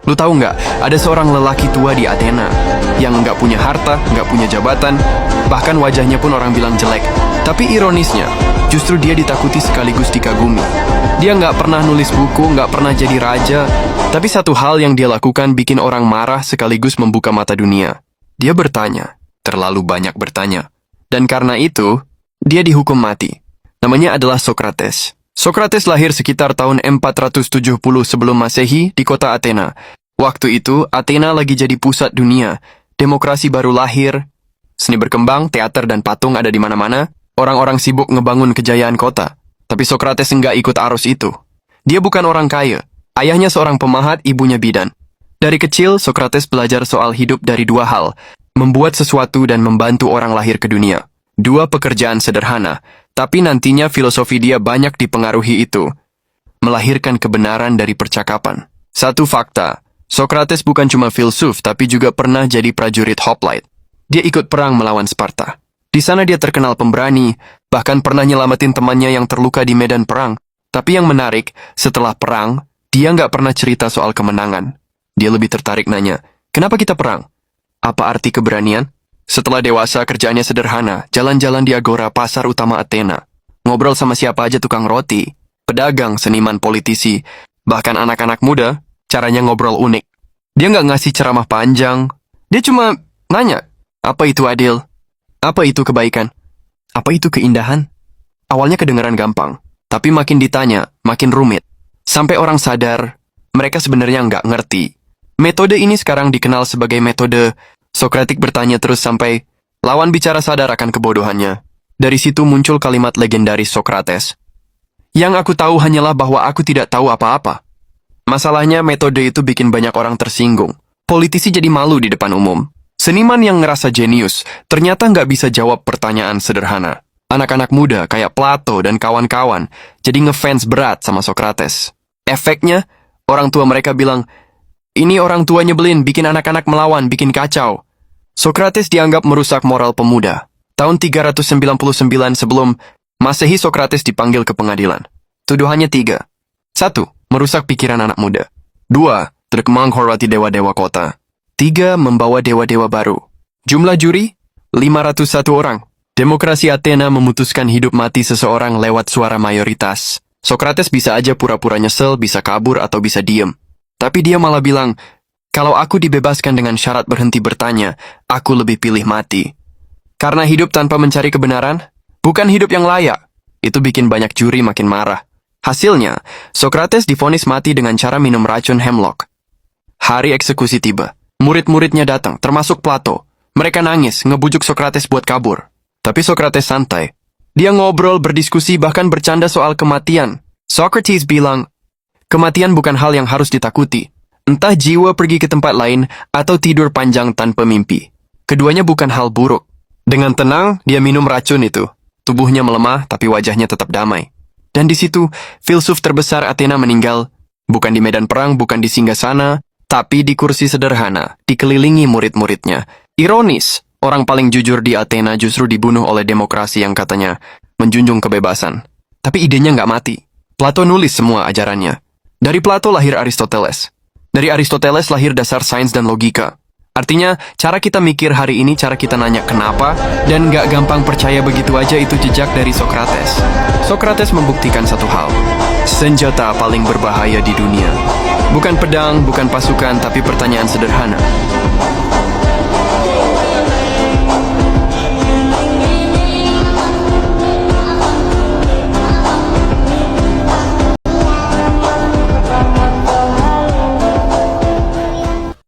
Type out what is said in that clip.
Lu tahu nggak, ada seorang lelaki tua di Athena yang nggak punya harta, nggak punya jabatan, bahkan wajahnya pun orang bilang jelek. Tapi ironisnya, justru dia ditakuti sekaligus dikagumi. Dia nggak pernah nulis buku, nggak pernah jadi raja, tapi satu hal yang dia lakukan bikin orang marah sekaligus membuka mata dunia. Dia bertanya, terlalu banyak bertanya. Dan karena itu, dia dihukum mati. Namanya adalah Socrates. Socrates lahir sekitar tahun 470 sebelum Masehi di kota Athena. Waktu itu, Athena lagi jadi pusat dunia. Demokrasi baru lahir, seni berkembang, teater dan patung ada di mana-mana. Orang-orang sibuk ngebangun kejayaan kota. Tapi Socrates nggak ikut arus itu. Dia bukan orang kaya. Ayahnya seorang pemahat, ibunya bidan. Dari kecil, Socrates belajar soal hidup dari dua hal. Membuat sesuatu dan membantu orang lahir ke dunia. Dua pekerjaan sederhana, tapi nantinya filosofi dia banyak dipengaruhi itu. Melahirkan kebenaran dari percakapan. Satu fakta, Socrates bukan cuma filsuf, tapi juga pernah jadi prajurit hoplite. Dia ikut perang melawan Sparta. Di sana dia terkenal pemberani, bahkan pernah nyelamatin temannya yang terluka di medan perang. Tapi yang menarik, setelah perang, dia nggak pernah cerita soal kemenangan. Dia lebih tertarik nanya, kenapa kita perang? Apa arti keberanian? Setelah dewasa, kerjaannya sederhana, jalan-jalan di agora pasar utama Athena. Ngobrol sama siapa aja tukang roti, pedagang, seniman, politisi, bahkan anak-anak muda, caranya ngobrol unik. Dia nggak ngasih ceramah panjang, dia cuma nanya, apa itu adil? Apa itu kebaikan? Apa itu keindahan? Awalnya kedengaran gampang, tapi makin ditanya, makin rumit. Sampai orang sadar, mereka sebenarnya nggak ngerti. Metode ini sekarang dikenal sebagai metode Sokratik bertanya terus sampai lawan bicara sadar akan kebodohannya. Dari situ muncul kalimat legendaris Socrates. Yang aku tahu hanyalah bahwa aku tidak tahu apa-apa. Masalahnya metode itu bikin banyak orang tersinggung. Politisi jadi malu di depan umum. Seniman yang ngerasa jenius ternyata nggak bisa jawab pertanyaan sederhana. Anak-anak muda kayak Plato dan kawan-kawan jadi ngefans berat sama Socrates. Efeknya, orang tua mereka bilang, ini orang tua nyebelin, bikin anak-anak melawan, bikin kacau. Socrates dianggap merusak moral pemuda. Tahun 399 sebelum Masehi, Socrates dipanggil ke pengadilan. Tuduhannya 3. 1. Merusak pikiran anak muda. 2. Tidak menghormati dewa-dewa kota. 3. Membawa dewa-dewa baru. Jumlah juri? 501 orang. Demokrasi Athena memutuskan hidup mati seseorang lewat suara mayoritas. Socrates bisa aja pura-pura nyesel, bisa kabur, atau bisa diem. Tapi dia malah bilang, kalau aku dibebaskan dengan syarat berhenti bertanya, aku lebih pilih mati. Karena hidup tanpa mencari kebenaran, bukan hidup yang layak. Itu bikin banyak juri makin marah. Hasilnya, Socrates divonis mati dengan cara minum racun hemlock. Hari eksekusi tiba. Murid-muridnya datang, termasuk Plato. Mereka nangis, ngebujuk Socrates buat kabur. Tapi Socrates santai. Dia ngobrol, berdiskusi, bahkan bercanda soal kematian. Socrates bilang, kematian bukan hal yang harus ditakuti. Entah jiwa pergi ke tempat lain atau tidur panjang tanpa mimpi. Keduanya bukan hal buruk. Dengan tenang, dia minum racun itu. Tubuhnya melemah, tapi wajahnya tetap damai. Dan di situ, filsuf terbesar Athena meninggal. Bukan di medan perang, bukan di singgasana, tapi di kursi sederhana, dikelilingi murid-muridnya. Ironis, orang paling jujur di Athena justru dibunuh oleh demokrasi yang katanya menjunjung kebebasan. Tapi idenya nggak mati. Plato nulis semua ajarannya. Dari Plato lahir Aristoteles. Dari Aristoteles lahir dasar sains dan logika. Artinya, cara kita mikir hari ini, cara kita nanya kenapa, dan nggak gampang percaya begitu aja itu jejak dari Socrates. Socrates membuktikan satu hal. Senjata paling berbahaya di dunia. Bukan pedang, bukan pasukan, tapi pertanyaan sederhana.